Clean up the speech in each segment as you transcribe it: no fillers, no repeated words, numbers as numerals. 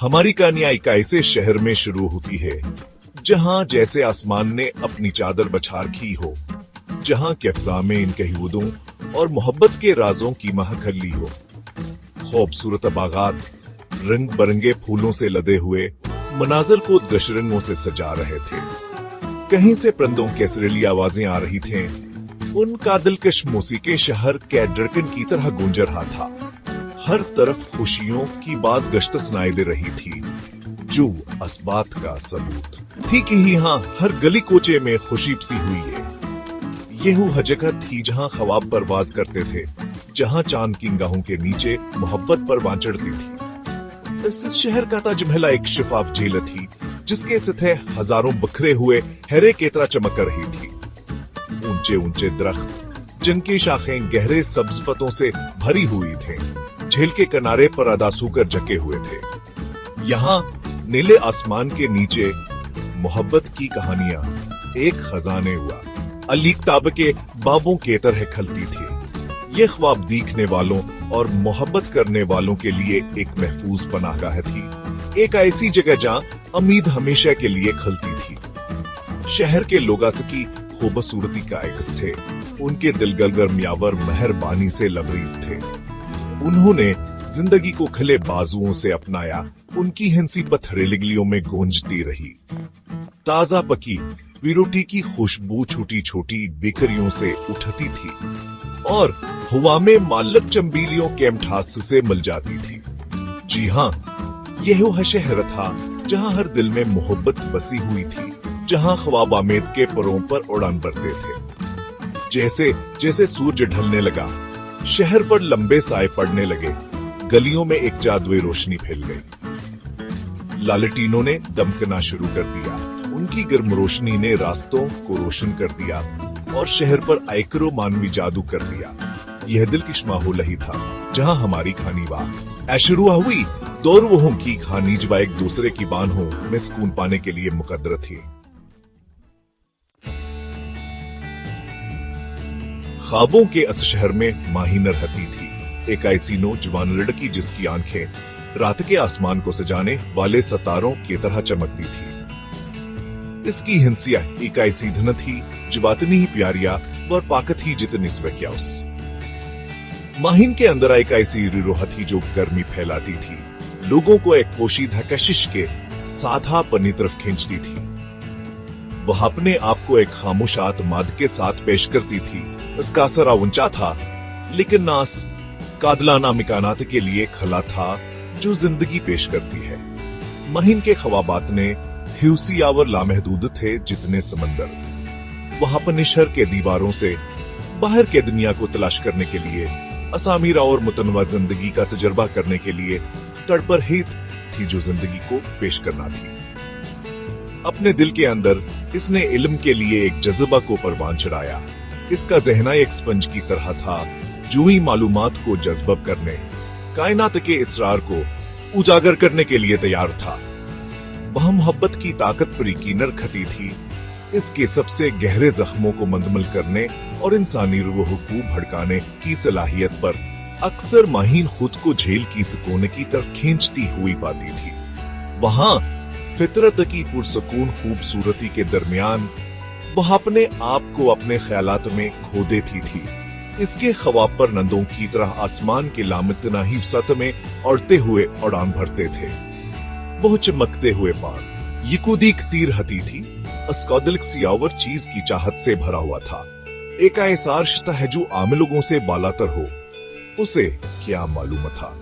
हमारी कहानियां एक ऐसे शहर में शुरू होती है जहां जैसे आसमान ने अपनी चादर बछा रखी हो, जहां के अफ़ज़ा में इन कहूदों और मोहब्बत के राजों की महक हो। खूबसूरत बागात रंग बिरंगे फूलों से लदे हुए मनाजर को गशरंगों से सजा रहे थे। कहीं से परिंदों की सुरीली आवाजें आ रही थीं। उनका दिलकश मौसीकी शहर के धड़कन की तरह गूंज रहा था। हर तरफ खुशियों की बाज गश्त सुनाई दे रही थी, जो इस बात का सबूत थी कि यहाँ हर गली कोचे में खुशी सी हुई है। ये वो जगह थी जहाँ ख्वाब परवाज करते थे, जहाँ चांद की निगाहों के नीचे मोहब्बत परवान चढ़ती थी। इस शहर का ताजमहल एक शफाफ झील थी, जिसके सतह हजारों बिखरे हुए हेरे की तरह चमक रही थी। ऊंचे ऊंचे दरख्त, जिनकी शाखें गहरे सब्ज पत्तों से भरी हुई थे, झील के किनारे पर अदासू कर झके हुए थे। यहाँ नीले आसमान के नीचे मोहब्बत की कहानियां एक खजाने हुआ अली किताब के बाबों के तरह खलती थी। ये ख्वाब देखने वालों और मोहब्बत करने वालों के लिए एक महफूज पनाहगाह थी, एक ऐसी जगह जहाँ उम्मीद हमेशा के लिए खलती थी। शहर के लोग की खूबसूरती का अक्स थे, उनके दिल गर्मियावर मेहरबानी से लबरेज थे। उन्होंने जिंदगी को खिले बाजुओं से अपनाया, उनकी हंसी पथरीली गलियों में गूंजती रही। ताजा पकी रोटी की खुशबू छोटी छोटी बेकरियों से उठती थी और हवा में मालक चंबीलियों के मिठास से मिल जाती थी। जी हाँ, यह वो शहर था जहाँ हर दिल में मोहब्बत बसी हुई थी, जहाँ ख्वाब आमेद के परों पर उड़ान भरते थे। जैसे जैसे सूरज ढलने लगा, शहर पर लंबे साए पड़ने लगे, गलियों में एक जादुई रोशनी फैल गई। लालटीनों ने दमकना शुरू कर दिया, उनकी गर्म रोशनी ने रास्तों को रोशन कर दिया और शहर पर आयकरो मानवी जादू कर दिया। यह दिलकश माहौल ही था जहां हमारी कहानी वाह शुरू हुई। दौर वोहों की कहानी जब एक दूसरे की बान हो में सुकून पाने के लिए मुकद्दर थी। ख्वाबों के इस शहर में माहिन रहती थी, एक ऐसी नौजवान लड़की जिसकी आंखें रात के आसमान को सजाने वाले सितारों की तरह चमकती थी। इसकी हिंसिया एक ऐसी धन थी जो बातनी ही प्यारिया और पाकत ही जितनी स्वक्याउस। माहिन के अंदर एक ऐसी रूह थी जो गर्मी फैलाती थी, लोगों को एक पोशीदा कशिश के साधापनी तरफ खींचती थी। वह अपने आप को एक खामोशात माद के साथ पेश करती थी। इसका असरा ऊंचा था, लेकिन नास कादलाना मिकानात के लिए खला था जो जिंदगी पेश करती है। माहिन के ख्वाबात ने हिउसियावर लामहदूद थे जितने समंदर। वह अपने शहर के दीवारों से बाहर के दुनिया को तलाश करने के लिए, असामीरा और मुतनवा जिंदगी का तजर्बा करने के लिए तड़पर हित थी जो जिंदगी को पेश करना थी। अपने दिल के अंदर इसने इल्म के लिए एक जज्बा को परवान चढ़ाया। इसका जहना एक स्पंज की तरह था, जो ही मालूमात को जज्ब करने, कायनात के इसरार को उजागर करने के लिए तैयार था। वह मोहब्बत की ताकत पर यकीन रखती थी, इसके सबसे गहरे जख्मों को मंदमल करने और इंसानी रूह को भड़काने की सलाहियत पर अक्सर माहिन खुद को झेल की सुकून की तरफ खींचती हुई पाती थी। वहाँ फितरत की पुरसकून खूबसूरती के दरमियान वह अपने आप को अपने ख्यालात में खो देती थी। इसके ख्वाब पर नंदों की तरह आसमान के लामतना ही सत में उड़ते हुए उड़ान भरते थे। वो चमकते हुए पार ये कुदीक तीर हती थी, उसका दिल सियावर चीज की चाहत से भरा हुआ था। एक ऐसा रिश्ता है जो आम लोगों से बालातर हो, उसे क्या मालूम था।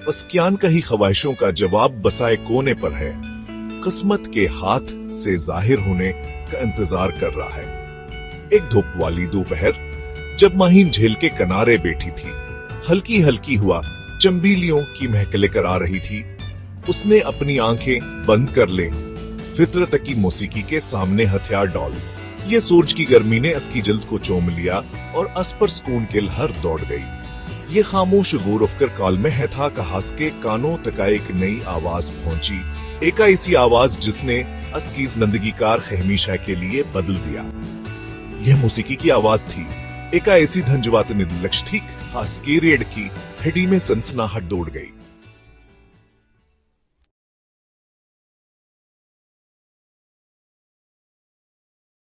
उसक्यान का ही ख्वाहिशों का जवाब बसाए कोने पर है, किस्मत के हाथ से जाहिर होने का इंतजार कर रहा है। एक धूप वाली दोपहर जब माहिन झील के किनारे बैठी थी, हल्की हल्की हुआ चंबीलियों की महक लेकर आ रही थी। उसने अपनी आंखें बंद कर ले, फितरत की मौसीकी के सामने हथियार डाल। ये सूरज की गर्मी ने इसकी जल्द को चूम लिया और अस पर सुकून की लहर दौड़ गई। ये खामोश गौर अफकर काल में है था कहास के कानों तक एक नई आवाज पहुंची, एक ऐसी आवाज जिसने असकी जिंदगी कार हमेशा के लिए बदल दिया। यह मौसीकी की आवाज थी, एक ऐसी धंजवात निदलक्ष थी, खास की रेड की हड्डी में सनसनाहट दौड़ गई।